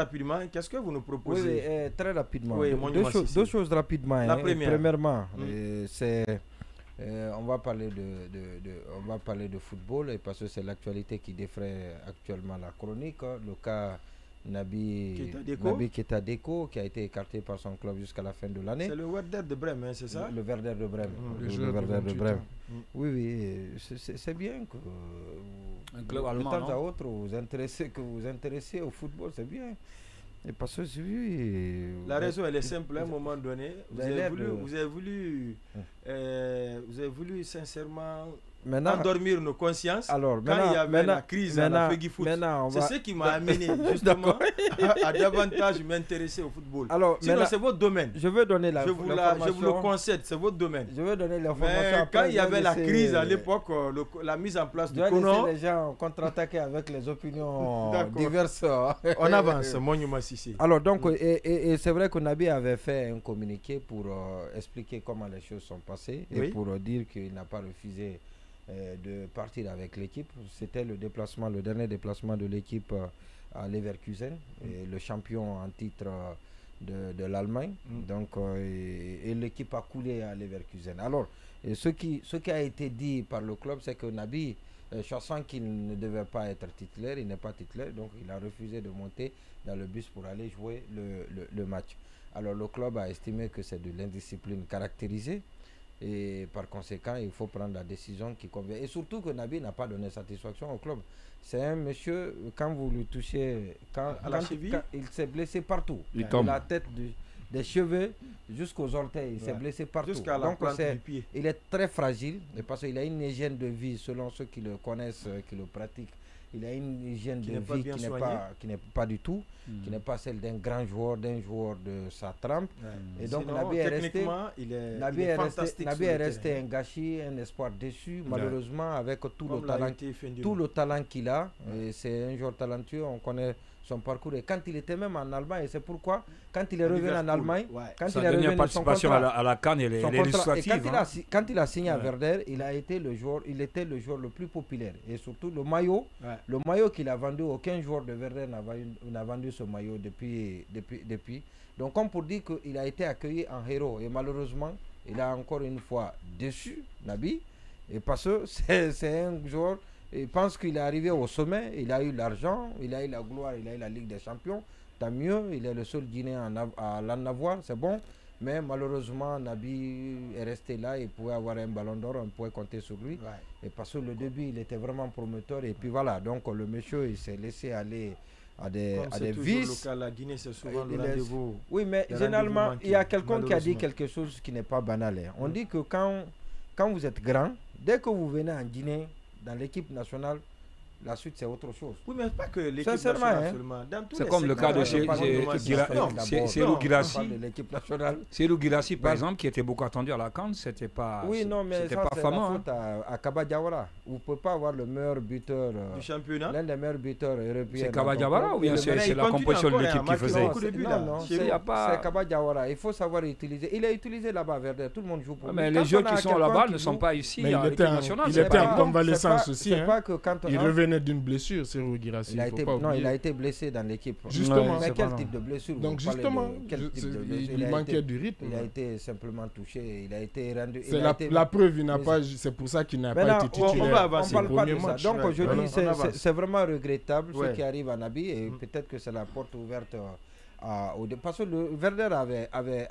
rapidement, qu'est-ce que vous nous proposez? Oui, très rapidement. Oui, deux choses rapidement. La première. Premièrement, c'est... on va parler de football, et parce que c'est l'actualité qui défraie actuellement la chronique. Le cas Naby Keita Deco, qui a été écarté par son club jusqu'à la fin de l'année. C'est le Werder de Brême, hein, c'est ça? Le Werder de Brême. Le Werder de Brême. Oui, c'est bien que un club de allemand, temps à autre vous vous intéressez au football, c'est bien. Et parce que la raison elle est simple. À un moment donné, vous avez voulu sincèrement endormir nos consciences. Alors, quand il y avait la crise à la Fegui Foot, c'est ce qui m'a amené justement à davantage m'intéresser au football. Alors, sinon, c'est votre domaine. Je veux donner je vous le concède, c'est votre domaine. Je veux donner l'information. Quand il y avait la crise à l'époque, la mise en place du Conan, les gens contre-attaquaient avec les opinions diverses. On avance, Monument Sissi. Alors, donc, et c'est vrai que Naby avait fait un communiqué pour expliquer comment les choses sont passées et pour dire qu'il n'a pas refusé de partir avec l'équipe. C'était le dernier déplacement de l'équipe à Leverkusen, et le champion en titre de l'Allemagne. Donc, et l'équipe a coulé à Leverkusen. Alors, ce qui a été dit par le club, c'est que Naby, sachant qu'il ne devait pas être titulaire, il n'est pas titulaire, donc il a refusé de monter dans le bus pour aller jouer le match. Alors, le club a estimé que c'est de l'indiscipline caractérisée, et par conséquent, il faut prendre la décision qui convient. Et surtout que Naby n'a pas donné satisfaction au club. C'est un monsieur, quand vous le touchez, quand il s'est blessé partout. Il tombe. De la tête, des cheveux jusqu'aux orteils, il s'est blessé partout. Jusqu'à la plante du pied. Il est très fragile, et parce qu'il a une hygiène de vie, selon ceux qui le connaissent, qui le pratiquent. Il a une hygiène de vie qui n'est pas du tout, qui n'est pas celle d'un grand joueur, d'un joueur de sa trempe. Et donc Naby est resté un gâchis, un espoir déçu, malheureusement, avec tout le talent qu'il a. C'est un joueur talentueux, on connaît son parcours. Et quand il était même en Allemagne, et c'est pourquoi, quand il est revenu en Allemagne, quand il est revenu dernière participation à la CAN et les illustratives. Quand il a signé à Werder, il était le joueur le plus populaire. Et surtout le maillot qu'il a vendu, aucun joueur de Werder n'a vendu ce maillot depuis. Donc, comme pour dire qu'il a été accueilli en héros. Et malheureusement, il a encore une fois déçu Naby. Et parce que c'est un joueur. Il pense qu'il est arrivé au sommet, il a eu l'argent, il a eu la gloire, il a eu la Ligue des Champions. Tant mieux, il est le seul Guinéen à l'en avoir, c'est bon. Mais malheureusement, Naby est resté là, il pouvait avoir un ballon d'or, on pouvait compter sur lui. Et parce que le début, il était vraiment prometteur. Et puis voilà, donc le monsieur, il s'est laissé aller à des vices. La Guinée, c'est souvent le rendez-vous. Oui, mais généralement, il y a quelqu'un qui a dit quelque chose qui n'est pas banal. On dit que quand vous êtes grand, dès que vous venez en Guinée, dans l'équipe nationale, la suite c'est autre chose. Oui, mais pas que l'équipe nationale seulement. C'est comme le cas de Serhou Guirassy, par exemple, qui était beaucoup attendu à la CAN, c'était pas. Oui, non, mais ça c'est la faute à Kaba Diawara. Vous ne pouvez pas avoir le meilleur buteur du championnat. L'un des meilleurs buteurs européens. C'est Kaba Diawara ou bien c'est la composition de l'équipe qui faisait? Non, c'est Kaba Diawara. Il faut savoir utiliser. Il a utilisé là-bas Werder. Tout le monde joue pour lui. Mais les joueurs qui sont là-bas ne sont pas ici à l'équipe nationale. Il était en convalescence aussi. Il revenait d'une blessure, Serhou Guirassy. Il a été blessé dans l'équipe. Justement. Mais quel type de blessure? Donc justement, il manquait du rythme. Il a été simplement touché. Il a été rendu. La preuve, il n'a pas. C'est pour ça qu'il n'a pas été titulaire. On parle pas de ça. Donc je dis, c'est vraiment regrettable ce qui arrive à Naby, et peut-être que c'est la porte ouverte. Parce que le Werder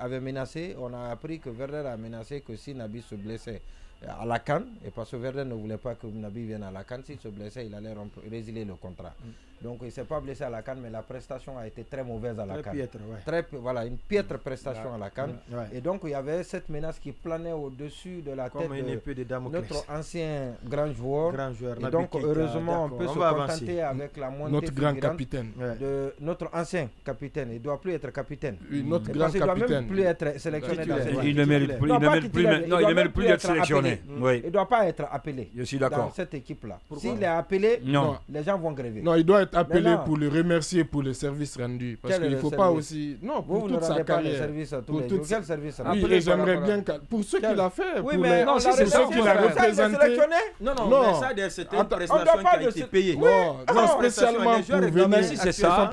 avait menacé. On a appris que Werder a menacé que si Naby se blessait à la CAN, et parce que Werder ne voulait pas que Naby vienne à la CAN, s'il se blessait, il allait résilier le contrat. Donc il ne s'est pas blessé à la CAN, mais la prestation a été très mauvaise à la CAN. Voilà, une piètre prestation à la CAN. Et donc il y avait cette menace qui planait au-dessus de la tête de notre ancien grand joueur. Et donc heureusement, on peut se contenter avec la montée notre grand capitaine. De notre ancien capitaine. Il ne doit plus être capitaine. Notre grand capitaine. Il ne doit même plus être sélectionné dans ce match. Il ne mérite plus d'être sélectionné. jamais. Il ne doit pas être appelé. Je suis d'accord. Dans cette équipe-là. S'il est appelé, les gens vont gréver. Non, il doit être appelé pour le remercier pour le service rendu. Parce qu'il ne faut pas aussi... Non, pour toute sa carrière. Pour tous quel service? Oui, et j'aimerais bien... Pour ce qu'il a fait. Oui, mais non, c'est ce qu'il a représenté. Non, mais ça, c'était une prestation qui a été payée. Non, spécialement pour venir. Si c'est ça,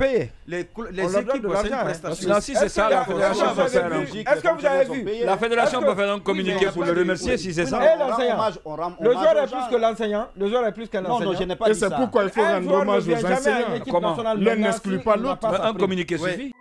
les équipes de l'argent. Non, si c'est ça, la fédération peut faire. Est-ce que vous avez vu? La fédération peut faire un communiqué pour le remercier si c'est ça. Le joueur est plus que l'enseignant. Le joueur est plus qu'un enseignant. Non, je n'ai pas dit ça. Et c'est pourquoi il faut rendre hommage aux enseignants. Comment? L'un n'exclut pas l'autre. Un communiqué suffit.